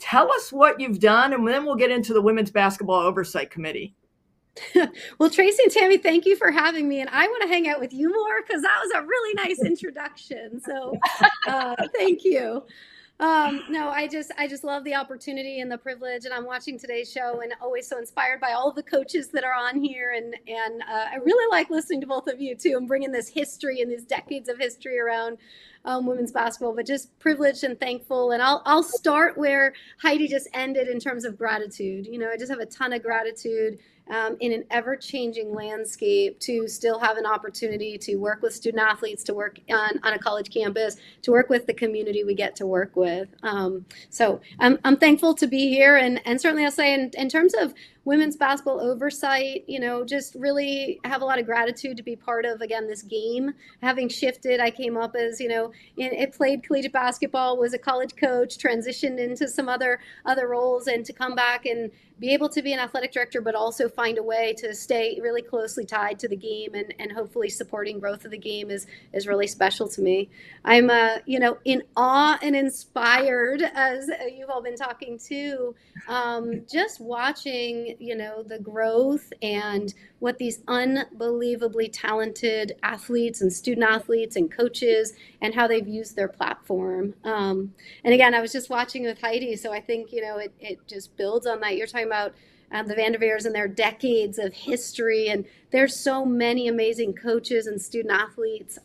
Tell us what you've done, and then we'll get into the Women's Basketball Oversight Committee. Well, Tracy and Tammy, thank you for having me. And I want to hang out with you more because that was a really nice introduction. So thank you. No, I just love the opportunity and the privilege. And I'm watching today's show and always so inspired by all of the coaches that are on here. And I really like listening to both of you too and bringing this history and these decades of history around women's basketball, but just privileged and thankful. And I'll start where Heidi just ended in terms of gratitude. I just have a ton of gratitude in an ever-changing landscape to still have an opportunity to work with student athletes, to work on a college campus, to work with the community we get to work with. So I'm thankful to be here. And certainly I'll say in terms of women's basketball oversight, just really have a lot of gratitude to be part of, again, this game. Having shifted, I came up as, it played collegiate basketball, was a college coach, transitioned into some other roles, and to come back and be able to be an athletic director, but also find a way to stay really closely tied to the game and hopefully supporting growth of the game is really special to me. I'm, in awe and inspired, as you've all been talking to, just watching, the growth and what these unbelievably talented athletes and student athletes and coaches and how they've used their platform. And again, I was just watching with Heidi, so I think, it just builds on that. You're talking about the Vanderveers and their decades of history, and there's so many amazing coaches and student athletes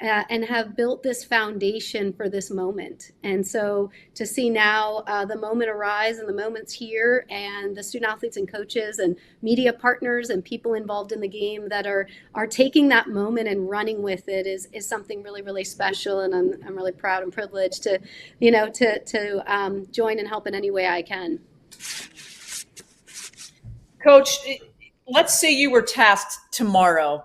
and have built this foundation for this moment. And so to see now the moment arise and the moment's here, and the student athletes and coaches and media partners and people involved in the game that are taking that moment and running with it is something really, really special. And I'm really proud and privileged to join and help in any way I can. Coach, let's say you were tasked tomorrow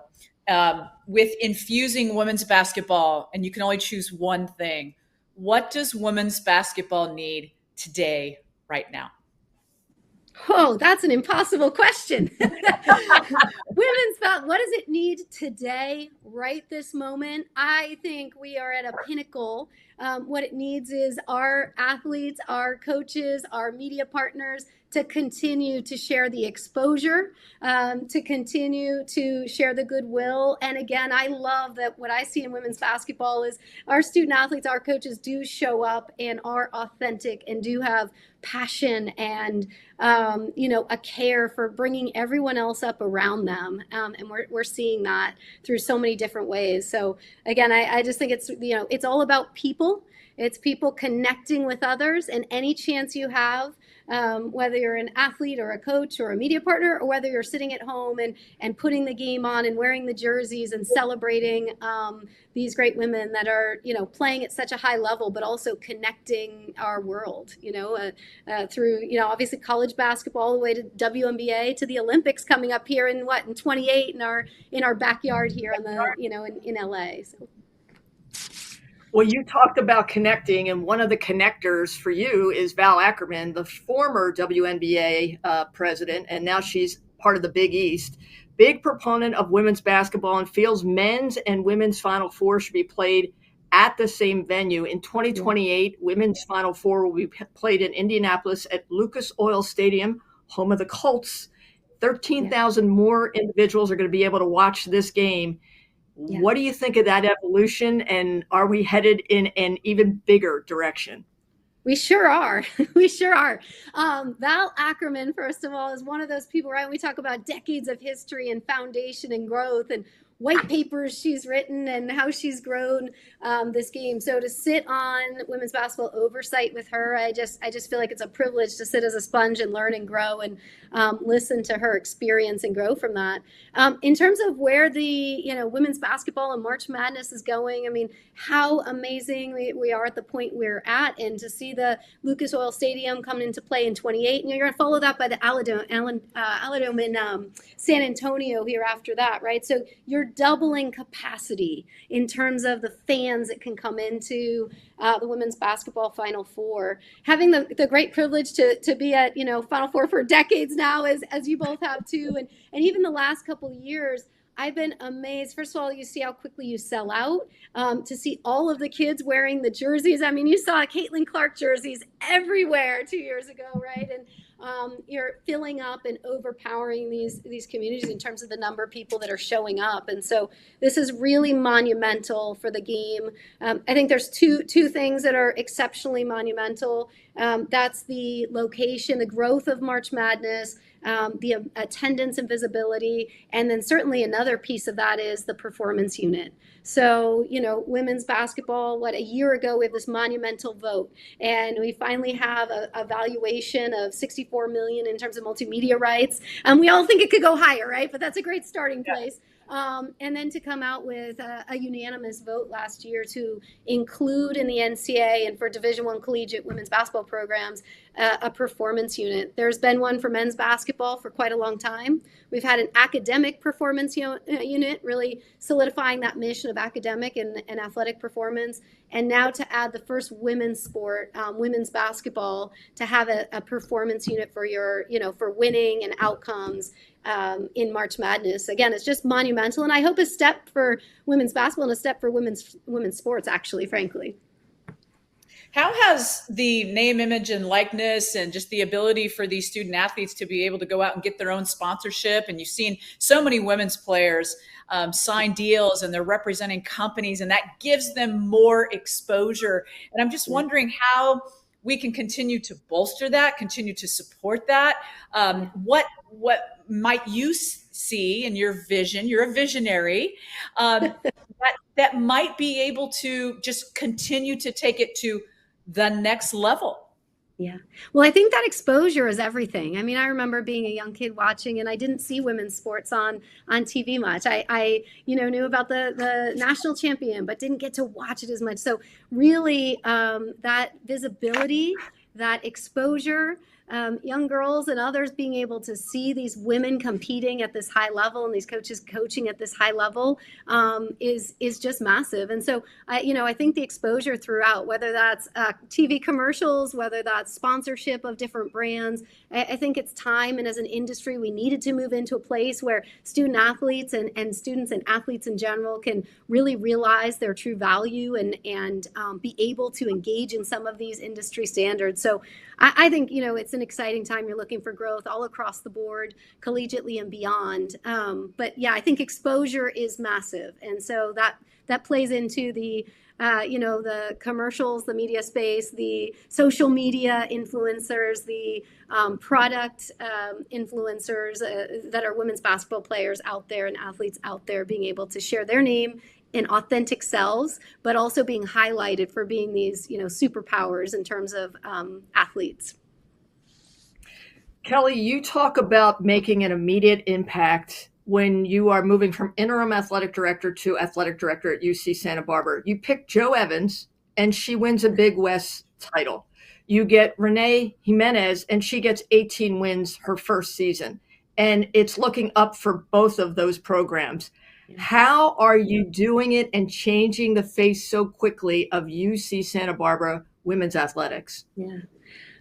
with infusing women's basketball, and you can only choose one thing. What does women's basketball need today, right now? Oh, that's an impossible question. What does it need today, right this moment? I think we are at a pinnacle. What it needs is our athletes, our coaches, our media partners to continue to share the exposure, to continue to share the goodwill. And again, I love that what I see in women's basketball is our student athletes, our coaches do show up and are authentic and do have passion and a care for bringing everyone else up around them, and we're seeing that through so many different ways. So again, I just think it's all about people. It's people connecting with others, and any chance you have, whether you're an athlete or a coach or a media partner, or whether you're sitting at home and putting the game on and wearing the jerseys and celebrating these great women that are, playing at such a high level, but also connecting our world, through, obviously college basketball all the way to WNBA to the Olympics coming up here in 28 in our backyard here in LA. So. Well, you talked about connecting, and one of the connectors for you is Val Ackerman, the former WNBA president, and now she's part of the Big East. Big proponent of women's basketball and feels men's and women's Final Four should be played at the same venue. In 2028, women's Final Four will be played in Indianapolis at Lucas Oil Stadium, home of the Colts. 13,000 more individuals are going to be able to watch this game. Yeah. What do you think of that evolution, and are we headed in an even bigger direction? We sure are. We sure are. Val Ackerman, first of all, is one of those people, right? We talk about decades of history and foundation and growth and white papers she's written and how she's grown this game. So to sit on women's basketball oversight with her, I just feel like it's a privilege to sit as a sponge and learn and grow and listen to her experience and grow from that. In terms of where the women's basketball and March Madness is going, I mean, how amazing we are at the point we're at, and to see the Lucas Oil Stadium come into play in 28, and you're going to follow that by the Aladome in San Antonio here after that, right? So you're doubling capacity in terms of the fans that can come into the women's basketball Final Four. Having the great privilege to be at Final Four for decades now, as you both have too, and even the last couple of years, I've been amazed. First of all, you see how quickly you sell out. To see all of the kids wearing the jerseys. I mean, you saw Caitlin Clark jerseys everywhere 2 years ago, right? And you're filling up and overpowering these communities in terms of the number of people that are showing up. And so this is really monumental for the game. I think there's two things that are exceptionally monumental. That's the location, the growth of March Madness, the attendance and visibility, and then certainly another piece of that is the performance unit. So, women's basketball, a year ago, we have this monumental vote, and we finally have a valuation of 64 million in terms of multimedia rights. We all think it could go higher, right? But that's a great starting place. And then to come out with a unanimous vote last year to include in the NCAA and for Division I collegiate women's basketball programs a performance unit. There's been one for men's basketball for quite a long time. We've had an academic performance unit, really solidifying that mission of academic and athletic performance. And now to add the first women's sport, women's basketball, to have a performance unit for for winning and outcomes in March Madness. Again, it's just monumental, and I hope a step for women's basketball and a step for women's sports, actually, frankly. How has the name, image, and likeness and just the ability for these student athletes to be able to go out and get their own sponsorship? And you've seen so many women's players sign deals, and they're representing companies, and that gives them more exposure. And I'm just wondering how we can continue to bolster that, continue to support that. What might you see in your vision? You're a visionary. That might be able to just continue to take it to the next level. Yeah. Well, I think that exposure is everything. I mean, I remember being a young kid watching, and I didn't see women's sports on TV much. I knew about the national champion, but didn't get to watch it as much. So really, that visibility, that exposure, young girls and others being able to see these women competing at this high level and these coaches coaching at this high level is just massive. And so, I think the exposure throughout, whether that's TV commercials, whether that's sponsorship of different brands, I think it's time. And as an industry, we needed to move into a place where student athletes and students and athletes in general can really realize their true value and be able to engage in some of these industry standards. So I think, it's an exciting time. You're looking for growth all across the board, collegiately and beyond. But yeah, I think exposure is massive. And so that plays into the commercials, the media space, the social media influencers, the product influencers that are women's basketball players out there and athletes out there being able to share their name in authentic selves, but also being highlighted for being these, superpowers in terms of athletes. Kelly, you talk about making an immediate impact when you are moving from interim athletic director to athletic director at UC Santa Barbara. You pick Jo Evans, and she wins a Big West title. You get Renee Jimenez, and she gets 18 wins her first season. And it's looking up for both of those programs. How are you doing it and changing the face so quickly of UC Santa Barbara women's athletics? Yeah.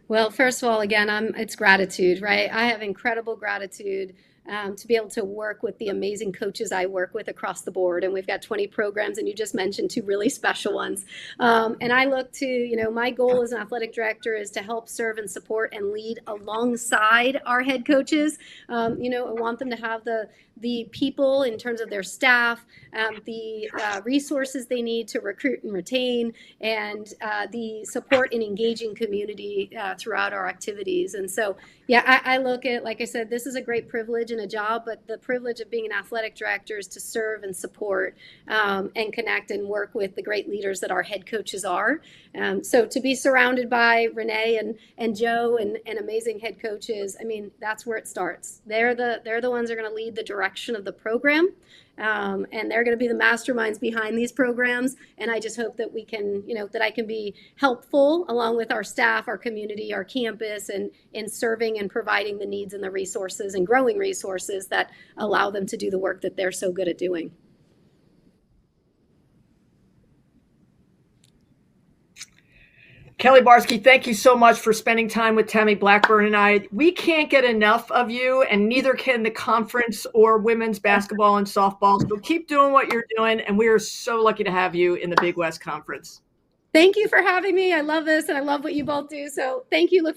Well, first of all, again, it's gratitude, right? I have incredible gratitude to be able to work with the amazing coaches I work with across the board. And we've got 20 programs, and you just mentioned two really special ones. And I look to, my goal as an athletic director is to help serve and support and lead alongside our head coaches. I want them to have the people in terms of their staff, the resources they need to recruit and retain, and the support and engaging community throughout our activities. And so, yeah, I look at, like I said, this is a great privilege and a job, but the privilege of being an athletic director is to serve and support and connect and work with the great leaders that our head coaches are. So to be surrounded by Renee and Jo and amazing head coaches, I mean, that's where it starts. They're the ones that are going to lead the direction of the program. And they're going to be the masterminds behind these programs. And I just hope that we can, that I can be helpful along with our staff, our community, our campus, and in serving and providing the needs and the resources and growing resources that allow them to do the work that they're so good at doing. Kelly Barsky, thank you so much for spending time with Tammy Blackburn and I. We can't get enough of you, and neither can the conference or women's basketball and softball. So keep doing what you're doing, and we are so lucky to have you in the Big West Conference. Thank you for having me. I love this, and I love what you both do. So thank you. Look